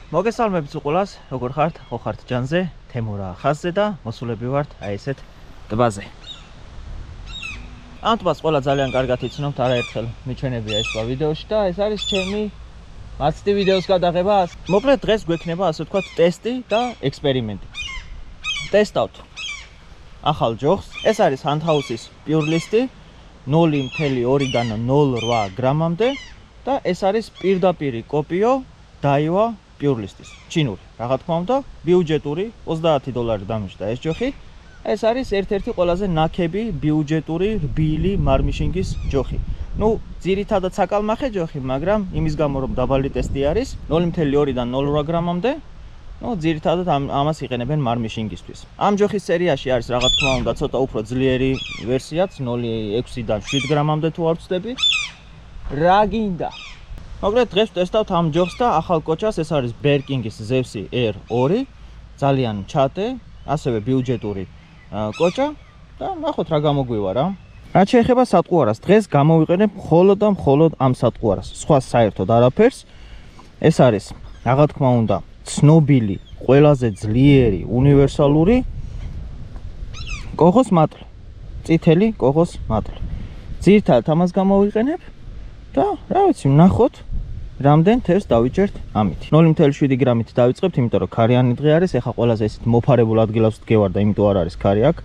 მოგესალმებით უყურას, როგორ ხართ? ხო ხართ ჯანზე, თემურა ხაზზე და მოსულები ვართ აი ესეთ ტბაზე. ამ ტბას ყველა ძალიან კარგად იცნობთ, არაერთხელ მიჩვენებია ეს ვიდეოში და ეს არის ჩემი მაცდი ვიდეოს გადაღება. მოკლედ დღეს გვექნება ასე ვთქვათ ტესტი და ექსპერიმენტი. ტესტავთ ახალ ჯოხს. ეს არის Handhaus's Pure List 0.2-დან 0.8 გრამამდე და ეს არის პირდაპირი კოპიო Daiwa Pure List-ის. ჩინური, რა თქმა უნდა, ბიუჯეტური $30 დამეჭდა ეს ჯოხი. ეს არის ერთ-ერთი ყველაზე ნაკები ბიუჯეტური რბილი მარმიშინგის ჯოხი. ნუ, ძირითადად საკალმახე ჯოხი, მაგრამ იმის გამო რომ დაბალი ტესტი არის 0.2-დან 0.8 გრამამდე, ნუ ძირითადად ამას იყენებენ მარმიშინგისთვის. ამ ჯოხის სერიაში არის რა თქმა უნდა ცოტა უფრო ძლიერი ვერსიაც 0.6-დან 7 გრამამდე თუ არ ვცდები. რა გინდა? მოკლედ დღეს ვტესტავთ ამ ჯოხს და ახალ კოჭას, ეს არის Berking's Zevsi R2, ძალიან ჩატე, ასევე ბიუჯეტური კოჭა და ნახოთ რა გამოგვივა რა. რაც შეეხება სატყუარას, დღეს გამოვიყენებ მხოლოდ და მხოლოდ ამ სატყუარას. სხვა საერთოდ არაფერს. ეს არის რა თქმა უნდა ცნობილი, ყველაზე ძლიერი, უნივერსალური კოხოს მატლი. წითელი კოხოს მატლი. ძირითადად ამას გამოვიყენებ და რა ვიცი, ნახოთ რამდენ თევზს დავიჭერთ ამით. 0.7 გრამით დავიწყებთ, იმიტომ რომ ქარიანი დღე არის, ეხა ყველაზე ისეთ მოფარებულ ადგილას ვდგევარ და იმიტომ არ არის ქარი აქ.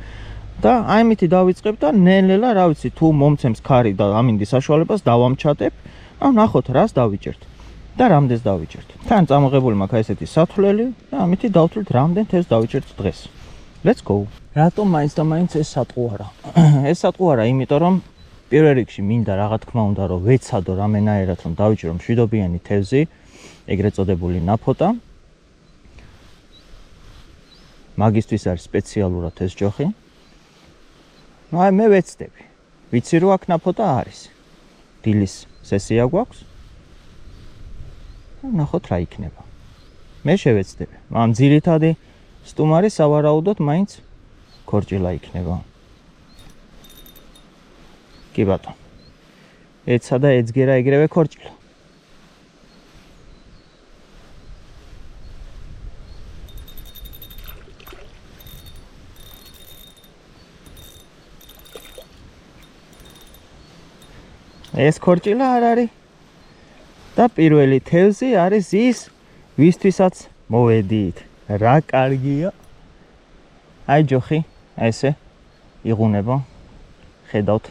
და აიმითი დავიწყებ და ნელ-ნელა, რა ვიცი, თუ მომცემს ქარი და ამინდის საშუალებას დავამჩატებ, ნახოთ რას დავიჭერთ და რამდენს დავიჭერთ. თან წამოღებული მაქვს ესეთი სათვლელი და ამითი დავთვლით რამდენ თევზს დავიჭერთ დღეს. Let's go. რატომ მაინც და მაინც ეს სატყუარა? ეს სატყუარა, იმიტომ რომ პირველ რიგში მინდა რა თქმა უნდა რომ ვეცადო რამენაერად რომ დავიჭირო მშვიდობიანი თევზი, ეგრეთ წოდებული ნაფოტა. მაგისტვის არის სპეციალურად ეს ჯოხი. ნუ აი მე ვეცდები. ვიცი რომ აქ ნაფოტა არის. დილის სესია გვაქვს. ნახოთ რა იქნება. მე შევეცდები. ამ ძირითადი სტუმარი სავარაუდოდ მაინც ქორჭილა იქნება. კი ბატონო. ეცა და ეძგერა ეგრევე ქორჭილა. ეს ქორჭილა არ არის. და პირველი თევზი არის ის, ვისთვისაც მოვედით. რა კარგია. აი ჯოხი, ესე იღუნება. ხედავთ.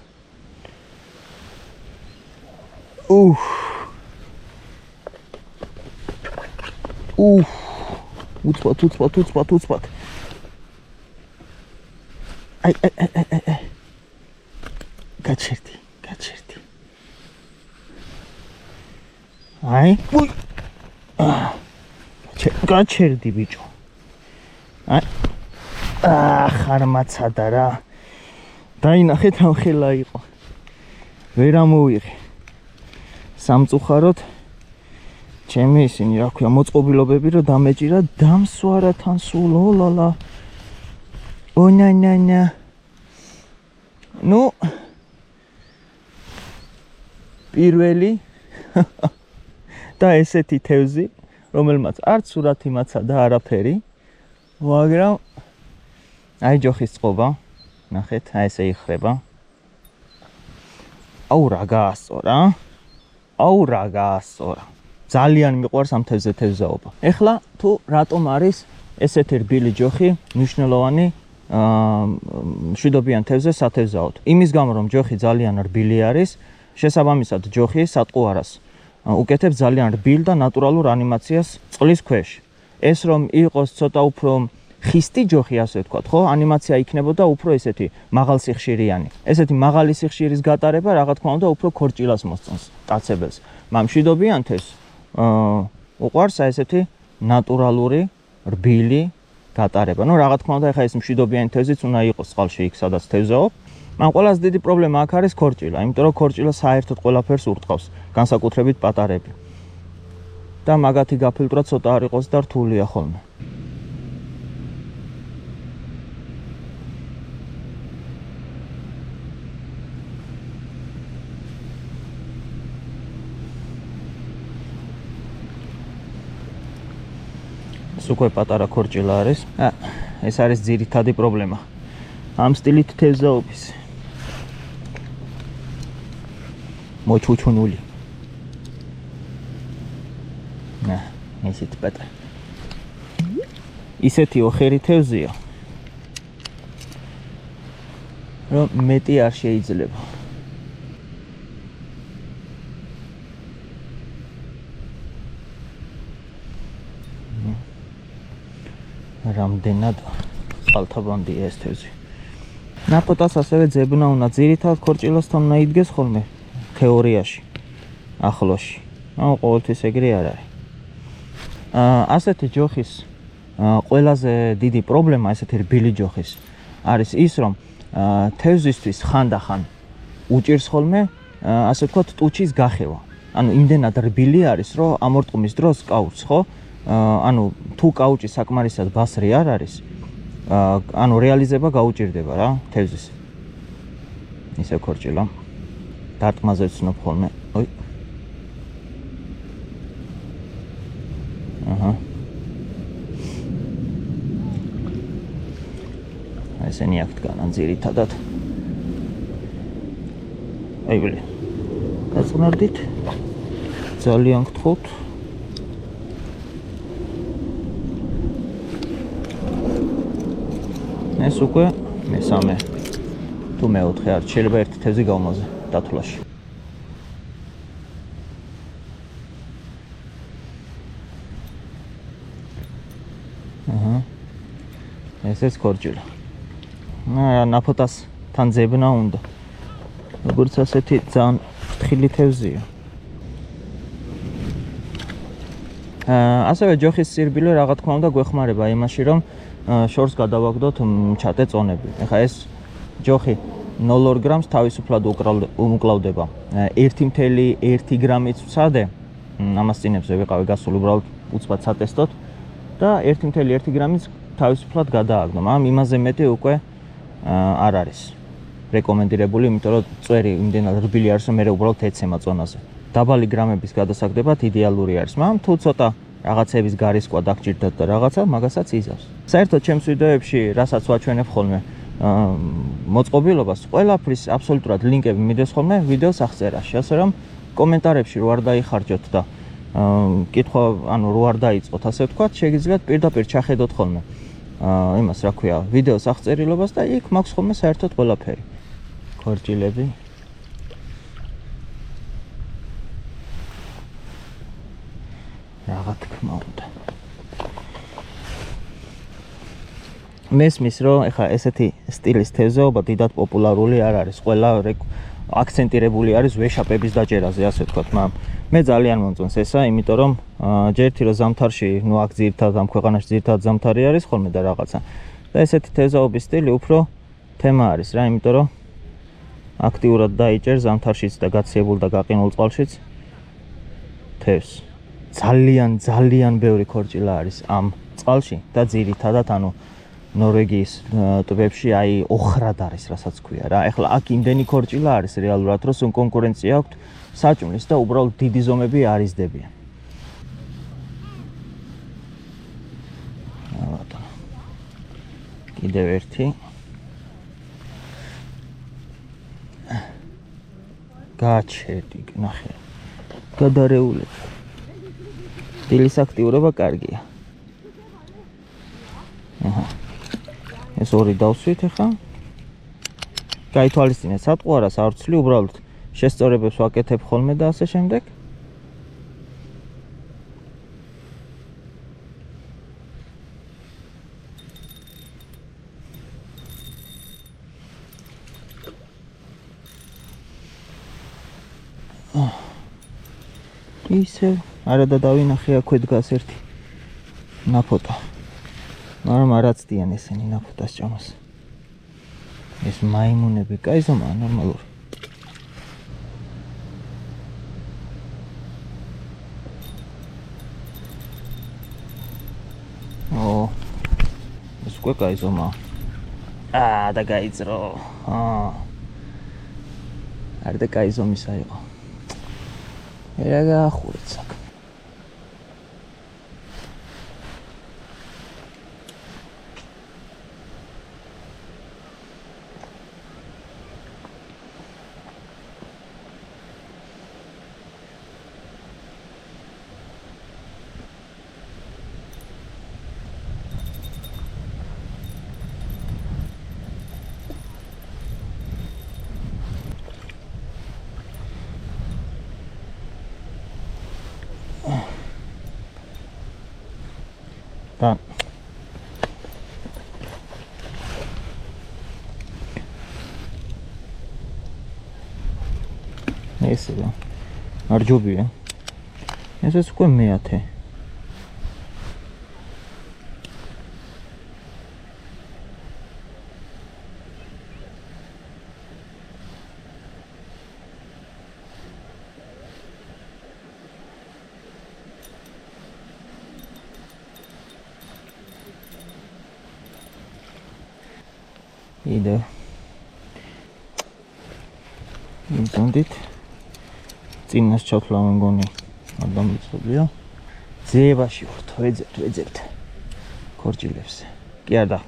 უცბად. აი. გაჩერდი. აი. გაჩერდი ბიჭო. აი. ხარმაცადა რა. დაინახეთ რა ხელა იყო. ვერ ამოვიღე. სამწუხაროდ ჩემი ისინი რა ქვია მოწყობილობები რომ დამეჭირა დამსვარა თან სულ ოლალა. ონანანა. ნუ პირველი და ესეთი თევზი, რომელმაც არც სურათი მაცა და არაფერი, მაგრამ აი ჯოხის წყობა, ნახეთ, აი ესე იხრება. აუ რა გაასწორა. ძალიან მიყვარს ამ თევზზე თევზაობა. ეხლა თუ რატომ არის ესეთი რბილი ჯოხი მნიშვნელოვანი მშვიდობიან თევზზე სათევზაოდ? იმის გამო რომ ჯოხი ძალიან რბილი არის, შესაბამისად ჯოხი სატყუარას უკეთებს ძალიან რბილ და ნატურალურ ანიმაციას წყლის ქვეშ. ეს რომ იყოს ცოტა უფრო ხისტი ჯოხი, ასე ვთქვათ, ხო? ანიმაცია იქნებოდა უფრო ესეთი მაღალ სიხშირიანი. ესეთი მაღალი სიხშირის გატარება რა თქმა უნდა უფრო ქორჭილას მოსწონს კაცებელს. მშვიდობიან თევზს უყვარს ესეთი ნატურალური რბილი გატარება. ნუ რა თქმა უნდა, ეხა ეს მშვიდობიანი თევზიც უნდა იყოს წყალში იქ, სადაც თევზაობ. მან ყველაზე დიდი პრობლემა აქ არის ქორჭილა, იმიტომ რომ ქორჭილა საერთოდ ყველაფერს ურტყავს, განსაკუთრებით პატარები. და მაგათი გაფილტრა ცოტა არ იყოს და რთულია ხოლმე. ეს უკვე პატარა ქორჭილა არის. ეს არის ძირითადი პრობლემა. ამ სტილით თევზაობის. მოჩუჩუნული. ისეთ პატარა. ისეთი ოხერი თევზია. რომ მეტი არ შეიძლება. რამდენად წყალთაბანდია ეს თევზი. ნაფოტას ასევე ძებნა უნდა ძირითად ქორჭილასთან უნდა იდგეს ხოლმე თეორიაში, ახლოში. ყოველთვის ეგრე არ არის. ასეთი ჯოხის ყველაზე დიდი პრობლემა, ესეთი რბილი ჯოხის, არის ის, რომ თევზისთვის ხანდახან უჭირს ხოლმე, ასე ვთქვათ, ტუჩის გახევა. ანუ იმდენად რბილი არის, რომ ამორტყმის დროს კაუჩს, ხო? ანუ თუ კაუჩი საკმარისად ბასრი არ არის, ანუ რეალიზება გაუჭირდება რა თევზის. ისე ქორჭილა. დარტყმაზე ვცნობ ხოლმე. ой. ესენი აქ დგანან ძირითადად. აი ბლე. გაწმარდით. ძალიან გთხოვთ. ეს უკვე მესამე თუ მეოთხე არ შეიძლება ერთი თევზი გავმოზე დათვლაში. ესეც ქორჭილა. ნაფოტას თან ძებნა უნდა. როგორც ასეთი ძალიან ფრთხილი თევზია. ასევე ჯოხის სირბილე რა თქმა უნდა გვეხმარება იმაში, რომ შორს გადავაგდოთ ჩატე წონები. ეხლა ეს ჯოხი 0 გრამს თავისუფლად უმკლავდება. 1.1 გრამიც ვცადე, ამას წინებზე ვიყავი გასული უბრალოდ უცბად სატესტოდ და 1.1 გრამიც თავისუფლად გადააგდო. მაგრამ იმაზე მეტი უკვე არ არის რეკომენდირებული, იმიტომ რომ წვერი იმდენად რბილი არის, რომ მე უბრალოდ ეცემა წონაზე. დაბალი გრამების გადასაგდებად იდეალური არის, მაგრამ თუ ცოტა რაღაცების გარისკვა დაგჭირდათ და რაღაცა, მაგასაც იზავს. საერთოდ ჩემს ვიდეოებში, რასაც ვაჩვენებ ხოლმე, მოწყობილობას, ყველაფრის აბსოლუტურად ლინკები მიდის ხოლმე ვიდეოს აღწერაში, ასე რომ კომენტარებში რო არ დაიხარჯოთ და კითხვა, ანუ რო არ დაიწყოთ, ასე ვთქვათ, შეგიძლიათ პირდაპირ ჩახედოთ ხოლმე იმას, რა ქვია, ვიდეოს აღწერილობას და იქ მაქვს ხოლმე საერთოდ ყველაფერი. ქორჭილები. რა თქმა უნდა. მესმის რომ ეხა ესეთი სტილის თევზაობა დიდად პოპულარული არ არის. ყველა აქცენტირებული არის ვეშაპების დაჭერაზე, ასე ვთქვათ, მაგრამ მე ძალიან მომწონს ესა, იმიტომ რომ ჯერთი რომ ზამთარში, ნუ აქ ძირითადად ამ ქვეყანაში ძირითადად ზამთარი არის ხოლმე და რაღაცა. და ესეთი თევზაობის სტილი უფრო თემა არის რა, იმიტომ რომ აქტიურად დაიჭერ ზამთარშიც და გაციებულ და გაყინულ წყალშიც თევზს. ძალიან ბევრი ქორჭილა არის ამ წყალში და ძირითადად ანუ ნორვეგიის ტბებში აი ოხრად არის, რასაც ქვია რა. ეხლა აქ იმდენი ქორჭილა არის რეალურად, რომ სულ კონკურენცია აქვს საჭმლის და უბრალოდ დიდი ზომები არ იზრდებიან. კიდევ ერთი. გაჩერდი, ნახე. გადარეულები. დილის აქტიურობა კარგია. ეს ორი დავსვით ახლა. გაითვალისწინეთ სატყუარას არ ვცვლი, უბრალოდ შესწორებებს ვაკეთებ ხოლმე და ასე შემდეგ. ისე არა და დავინახე აქვე დგას ერთი ნაფოტა. მაგრამ არ აცდიან ესენი ნაფოტას ჭამას. ეს მაიმუნები, კაი ზომაა, ნორმალური. ეს უკვე კაი ზომაა. და გაიძრო. არ და კაი ზომისა იყო. რა გაახურეთ საქმე. და ესე რა მარჯობია ესეც უკვე მეათე იდე იმდით წინას ჩავთვლა მგონი არ დამიწობია ძებაში ვართ ვეძებთ ქორჭილებს კი არა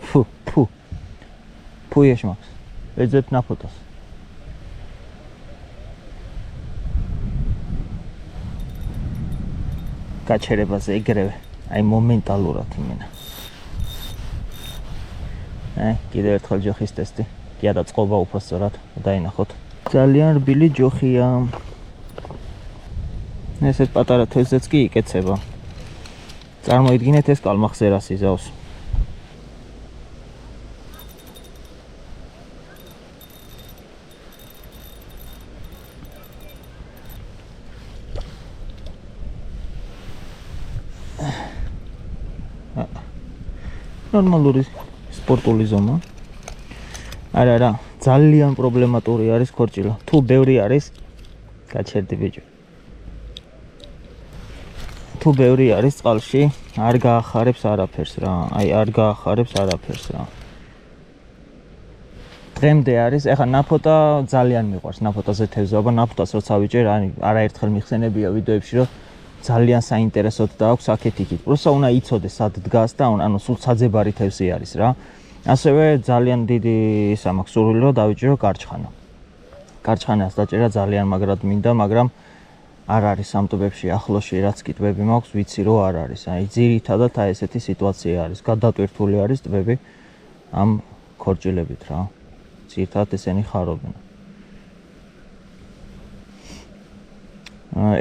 ფუ ეშ მაქვს ვეძებთ ნაფოტოს გაჩერებაზე ეგრევე აი მომენტალურად იმენა კიდევ ერთხელ ჯოხის ტესტი კი არა წყობა უფრო სწორად დაინახოთ ძალიან რბილი ჯოხია ესეთ პატარა თევზიც კი იკეცება წარმოიდგინეთ ეს კალმახსერას იზავს ნორმალური სპორტული ზომა არა ძალიან პრობლემატური არის ქორჭილა თუ ბევრი არის გაჩერდი ბიჭო თუ ბევრი არის წყალში არ გაახარებს არაფერს რა აი არ გაახარებს არაფერს რა დღემდე არის ეხა ნაფოტა ძალიან მიყვარს ნაფოტაზე თევზაობა ნაფოტას როცა ვიჭერ არაერთხელ მიხსენებია ვიდეოებში რომ ძალიან საინტერესოდ დააქვს აქეთ იქით პროსა უნდა იცოდეს სად დგას და ანუ სულ საძებარი თევზი არის რა ასევე ძალიან დიდი ისა მაქვს სურვილი რომ დავიჭირო გარჩხანა გარჩხანას დაჭერა ძალიან მაგრად მინდა მაგრამ არ არის ამ ტბებში ახლოში რაც კი ტბები მაქვს ვიცი რომ არ არის აი ძირითადად აი ესეთი სიტუაცია არის გადატვირთული არის ტბები ამ ქორჭილებით რა ძირითადად ესენი ხარობენ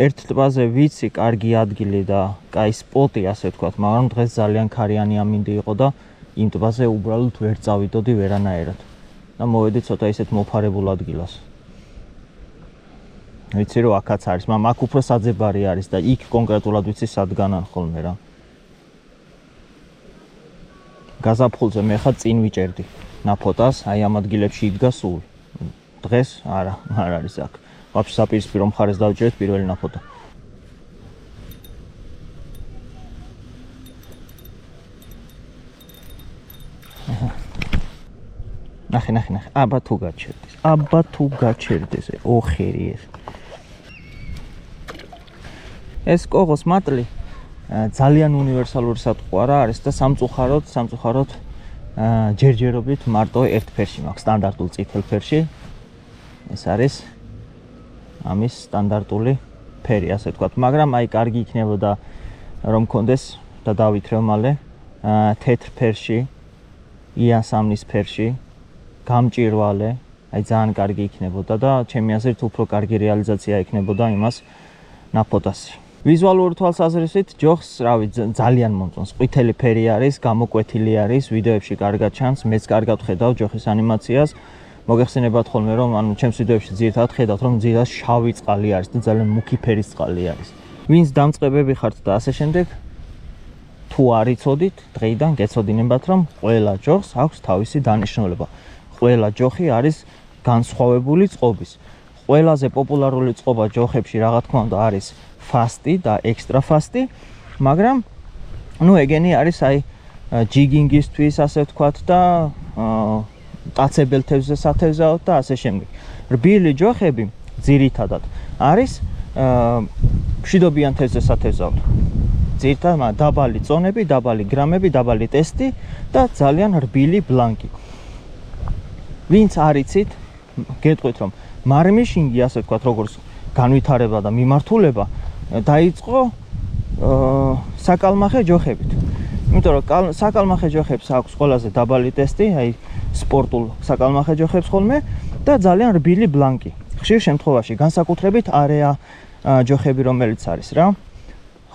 ერთ ტბაზე ვიცი კარგი ადგილი და კაი სპოტი ასე ვთქვათ მაგრამ დღეს ძალიან ქარიანი ამინდი იყო და იმ ტბაზე უბრალოდ ვერ წავიდოდი ვერანაირად და მოვედი ცოტა ისეთ მოფარებულ ადგილას ვიცი რომ აქაც არის მაგრამ აქ უფრო საძებარი არის და იქ კონკრეტულად ვიცი სად განან ხოლმე რა გაზაფხულზე მე ხა წინ ვიჭერდი ნაფოტას აი ამ ადგილებში იდგა სულ დღეს არა არ არის აქ ვაფშე საპირისპირო მხარეს დავჭერეთ პირველი ნაფოტა ნახე აბა თუ გაჩერდეს ოხერი ეს კოღოს მატლი ძალიან უნივერსალური სატყვა რა არის და სამწუხაროდ ჯერჯერობით მარტო ერთ ფერში მაქვს სტანდარტულ წითელ ფერში ეს არის ამის სტანდარტული ფერი ასე ვთქვათ მაგრამ აი კარგი იქნებოდა რომ მქონდეს და დავითრევ მალე თეთრ ფერში იასამნის ფერში გამჭირვალე აი ძალიან კარგი იქნებოდა და ჩემი აზრით უფრო კარგი რეალიზაცია იქნებოდა იმას ნაფოტასი ვიზუალური თვალსაზრისით ჯოხს რავი ძალიან მომწონს ყვითელი ფერი არის გამოკვეთილი არის ვიდეოებში კარგად ჩანს მეც კარგად ხედავ ჯოხის ანიმაციას მოგეხსენებათ ხოლმე რომ ანუ ჩემს ვიდეოებში ძირითადად ხედავთ რომ ძირას შავი წყალი არის და ძალიან მუქი ფერის წყალი არის ვინც დამწყებები ხართ და ასე შემდეგ თუ არ იცოდით დღეიდან გეცოდინებათ რომ ყველა ჯოხს აქვს თავისი დანიშნულება ყველა ჯოხი არის განსხვავებული წყობის ყველაზე პოპულარული წყობა ჯოხებში რა თქმა უნდა არის ფასტი და ექსტრა ფასტი მაგრამ ნუ ეგენი არის აი ჯიგინგისთვის ასე ვთქვათ და ტაცებელ თევზზე სათევზაოდ და ასე შემდეგ რბილი ჯოხები ძირითადად არის მშვიდობიან თევზზე სათევზაოდ ძირითადად დაბალი წონები დაბალი გრამები დაბალი ტესტი და ძალიან რბილი ბლანკი ვინც არ იცით გეტყვით რომ მარმიშინგი ასე ვთქვათ როგორც განვითარება და მიმართულება დაიწყო საკალმახე ჯოხებით იმიტომ რომ საკალმახე ჯოხებს აქვს ყველაზე დაბალი ტესტი აი სპორტულ საკალმახე ჯოხებს ხოლმე და ძალიან რბილი ბლანკი ხშირ შემთხვევაში განსაკუთრებით არეა ჯოხები რომელიც არის რა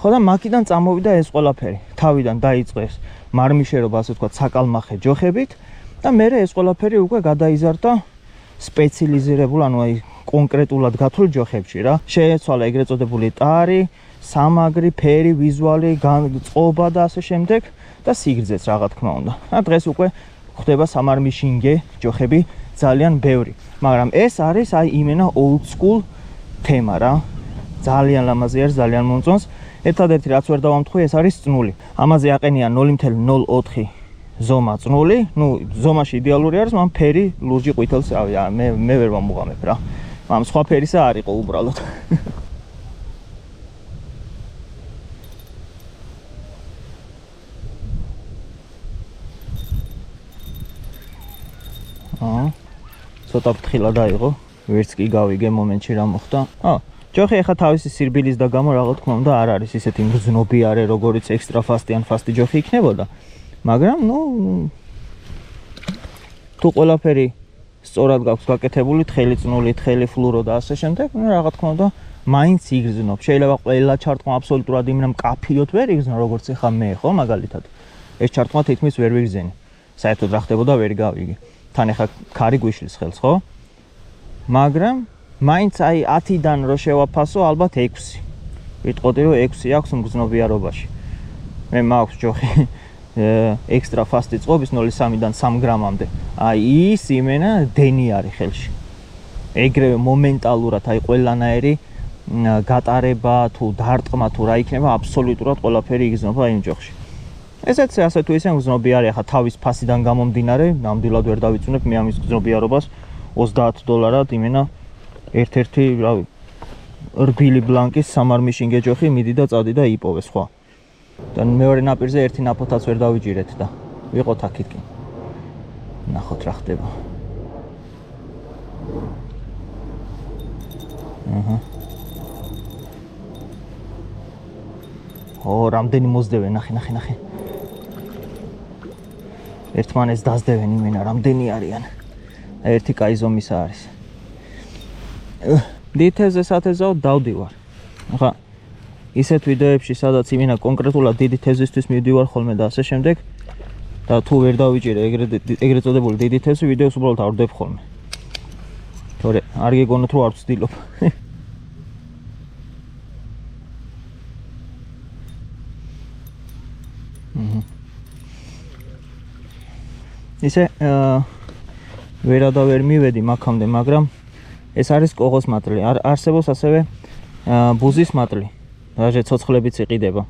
ხო და მაკიდან წამოვიდა ეს ყველაფერი. თავიდან დაიწყეს მარმიშერობა, ასე ვთქვათ, საკალმახე ჯოხებით და მერე ეს ყველაფერი უკვე გადაიზარდა სპეციალიზირებულ, ანუ აი კონკრეტულად გათვლილ ჯოხებში რა. შეეცვალა ეგრეთ წოდებული ტარი, სამაგრი, ფერი, ვიზუალი, წყობა და ასე შემდეგ და სიგრძეც რა თქმა უნდა. და დღეს უკვე ხდება სამარმიშინგე ჯოხები ძალიან ბევრი. მაგრამ ეს არის აი იმენა old school თემა რა. ძალიან ლამაზი არის, ძალიან მომწონს. ერთადერთი რაც ვერ დავამტყვი, ეს არის წნული. ამაზე აყენია 0.04 ზომა წნული. ნუ ზომაში იდეალური არის, მაგრამ ფერი ლურჯი ყვითელს მე ვერ მომუღამებ რა. მაგრამ სხვა ფერისა არ იყო უბრალოდ. ცოტა ფრთხილად დაიღო, ვერც კი გავიგე მომენტში რა მოხდა. ჯოხი ახლა თავისი სირბილის და გამო რა თქმა უნდა არ არის ისეთი მგრძნობიარე, როგორიც ექსტრა ფასტი ან ფასტი ჯოხი იქნებოდა. მაგრამ ნუ თუ ყველაფერი სწორად გაქვს გაკეთებული, თხელი წნული, თხელი ფლურო და ასე შემდეგ, ნუ რა თქმა უნდა მაინც იგრძნობ. შეიძლება ყველა ჩარტყმა აბსოლუტურად იმრამ კაფიოთ ვერ იგრძნო, როგორც ახლა მე, ხო, მაგალითად. ეს ჩარტყმა თითქმის ვერ ვიგრძენი. საერთოდ რა ხდებოდა ვერ გავიგე. თან ახლა ქარი გვიშლის ხელს, ხო? მაგრამ მაინც აი 10-დან რო შევაფასო, ალბათ 6. ვიტყოდი რომ 6 აქვს მგრძნობიარობაში. მე მაქვს ჯოხი ექსტრა ფასტი წყობის 0.3-დან 3 გრამამდე. აი ის იმენა დენი არის ხელში. ეგრევე მომენტალურად აი ყველანაირი გატარება თუ დარტყმა თუ რა იქნება, აბსოლუტურად ყველაფერი იგრძნობა იმ ჯოხში. ესეც ასე თუ ისე მგრძნობიარე, ახლა თავის ფასიდან გამომდინარე, ნამდვილად ვერ დავიწუნებ მე ამის მგრძნობიარობას $30 იმენა ერთ-ერთი რავი რბილი ბლანკის სამარმიშინგე ჯოხი მიდი და წადი და იპოვე სხვა. და მეორე ნაპირზე ერთი ნაფოთაც ვერ დავიჭირეთ და ვიყოთ აქეთკენ. ნახოთ რა ხდება. რამდენი მოსდევენ, ნახე. ერთმანეთს დასდევენ იმენა, რამდენი არიან. ერთი კაი ზომისა არის. დითევზე სათეზაო დავდივარ. ახლა ისეთ ვიდეოებში, სადაც იმენა კონკრეტულად დიდი თევზისთვის მივდივარ ხოლმე და ასე შემდეგ და თუ ვერ დავიჭირე ეგრეთ წოდებული დიდი თევზი, ვიდეოს უბრალოდ არ ვდებ ხოლმე. თორე არ გეგონოთ რომ არ ვცდილობ. ისე ვერ მივედი მაგამდე, მაგრამ ეს არის კოღოს მატლი. არსებობს ასევე ბუზის მატლი. რაჟე ცოცხლებიც იყიდება.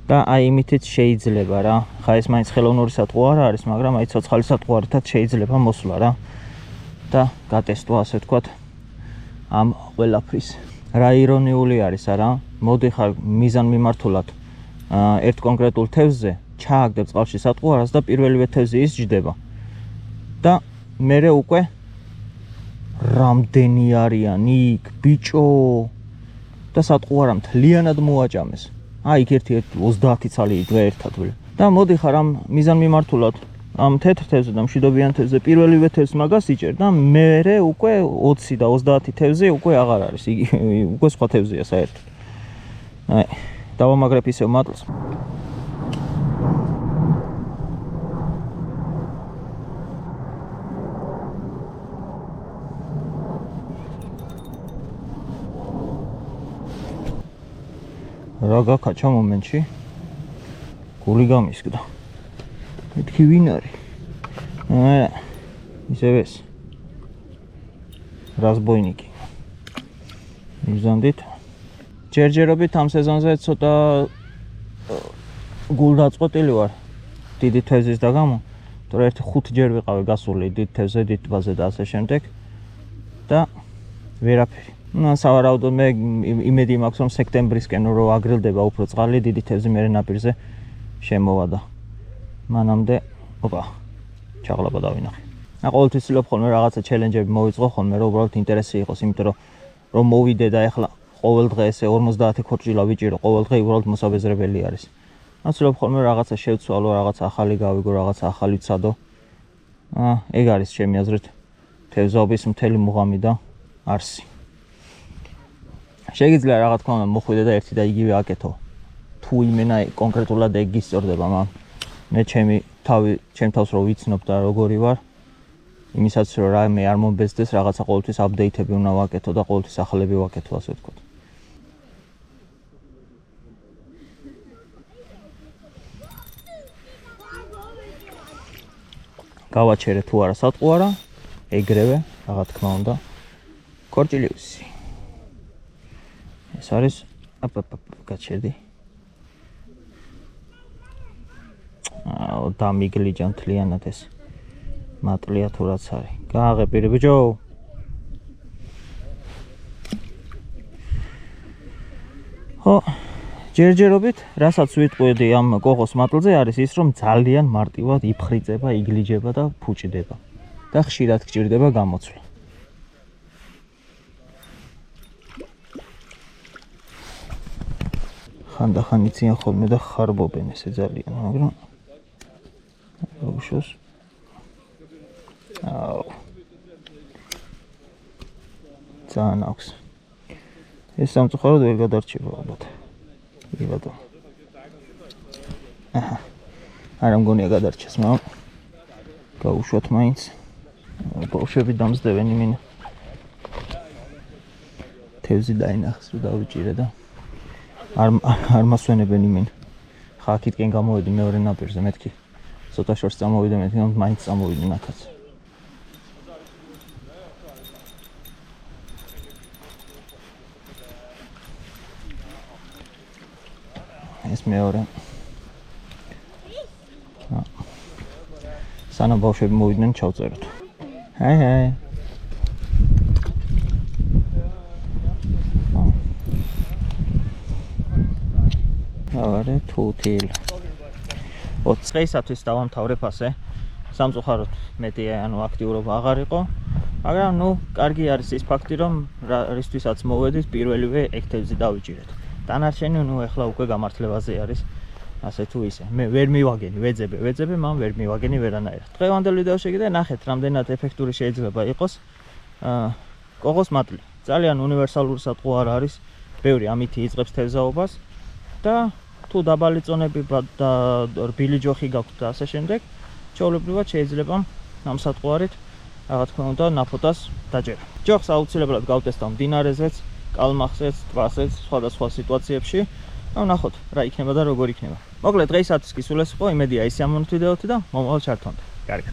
და აი იმითიც შეიძლება რა. ხა ეს მაინც ხელოვნური სატყვა არ არის, მაგრამ აი ცოცხალი სატყვარითაც შეიძლება მოსვლა რა. და გატესტვა, ასე ვთქვათ, ამ ყველაფრის. რა ირონიული არის არა? მოდი ხარ მიზანმიმართულად ერთ კონკრეტულ თევზზე ჩააგდებ წყალში სატყვარას და პირველივე თევზი ისჯდება. და მერე უკვე რამდენი არიან იქ ბიჭო და სატყვარა მთლიანად მოაჭამეს. აი იქ ერთი 30 ცალი დღე ერთად ვე. და მოდი ხარ ამ მიზანმიმართულად ამ თეთრ თევზზე და მშვიდობიან თევზზე პირველივე თევზს მაგას იჭერ და მერე უკვე 20 და 30 თევზი უკვე აღარ არის. იგი უკვე სხვა თევზია საერთოდ. აი დავამაგრებ ისევ მატლს. რა გაკაჩა მომენტში გული გამისკდა. მეთქი ვინ არის? ისევ ეს რაზბოინიკი. მიზანდით ჯერჯერობით ამ სეზონზე ცოტა გულდაწყვეტილი ვარ დიდი თევზის და გამო, თორე ერთი 5 ჯერ ვიყავი გასული დიდ თევზზე, დიდ ტბაზე და ასე შემდეგ და ვერაფერი. სავარაუდოდ მე იმედი მაქვს რომ სექტემბრისკენ რო აგრილდება უფრო წყალი, დიდი თევზი მერე ნაპირზე შემოვა და მანამდე ჩაღლაბა დავინახე. ყოველთვის ვცდილობ ხოლმე რაღაცა ჩელენჯები მოვიწყო ხოლმე, რომ უბრალოდ ინტერესი იყოს, იმიტომ რომ მოვიდე და ეხლა ყოველ დღე ესე 50 ქორჭილა ვიჭირო, ყოველ დღე უბრალოდ მოსაბეზრებელი არის. ვცდილობ ხოლმე რაღაცა შევცვალო, რაღაცა ახალი გავიგო, რაღაცა ახალი ვცადო. ეგ არის ჩემი აზრით თევზაობის მთელი მუღამი და არსი. შეიძლება რა თქმა უნდა მოხვიდე და ერთი და იგივე აკეთო. თუ იმენა კონკრეტულად ეგ გისწორდება, მაგრამ მე ჩემი თავს რო ვიცნობ და როგორი ვარ, იმისაც რომ რაიმე არ მომბეზდეს, რაღაცა ყოველთვის აპდეიტები უნდა ვაკეთო და ყოველთვის ახალები ვაკეთო, ასე ვთქვათ. გავაჩერე თუ არა სატყუ არა, ეგრევე, რა თქმა უნდა, კორჭილიუსი. ეს არის გაჩერდი. დამიგლიჯა მთლიანად ეს მატლია თუ რაც არის. გააღებირი ბიჭო. ხო, ჯერჯერობით, რასაც ვიტყვიდი ამ კოღოს მატლზე არის ის, რომ ძალიან მარტივად იფხრიწება, იგლიჯება და ფუჭდება და ხშირად გჭირდება გამოცვლა. ხანდახან იციან ხოლმე და ხარბობენ ესე ძალიან, მაგრამ უშოს. ძალიან აქვს. ეს სამწუხაროდ ვერ გადარჩება ალბათ. იბადო. არა მგონია გადარჩეს, მაგრამ გაუშვათ მაინც. ბავშვები დამზდებენ იმენ. თევზი დაინახეს რომ დავიჭირე და არ მასვენებენ იმენ. ხა აქეთკენ გამოვედი მეორე ნაპირზე, მეთქი. ცოტა შორს წამოვიდე, მეთქი, მაინც წამოვიდი ნახაც. ეს მეორე. სანამ ბავშვები მოვიდნენ, ჩავწეროთ. ჰაი. არე თუთილ. 20 დღეისათვის დავამთავრებ ასე. სამწუხაროდ მეტი ანუ აქტიურობა აღარ იყო. მაგრამ ნუ კარგი არის ის ფაქტი, რომ რისთვისაც მოვედით, პირველივე ექტივზი დავიჭირეთ. დანარჩენი ნუ ეხლა უკვე გამართლებაზე არის. ასე თუ ისე. მე ვერ მივაგენი, ვეძებე, მაგრამ ვერ მივაგენი ვერანაირად. დღევანდელ ვიდეოში კიდე ნახეთ, რამდენად ეფექტური შეიძლება იყოს კოღოს მატლი. ძალიან უნივერსალური სატყუ არ არის. ბევრი ამითი იწყებს თევზაობას და თუ დაბალი წონები და რბილი ჯოხი გაქვთ და ასე შემდეგ, ჩვეულებრივად შეიძლება ამ სატყუარით რა თქმა უნდა ნაფოტას დაჯერა. ჯოხს აუცილებლად გავტესტავ მდინარეზეც, კალმახზეც, ტბაზეც, სხვადასხვა სიტუაციებში. ნახოთ რა იქნება და როგორ იქნება. მოკლედ დღეისათვის კი სულ ეს იყო, იმედია ისე ამ ვიდეოთი და მომავალ ჩართვამდე. კარგად.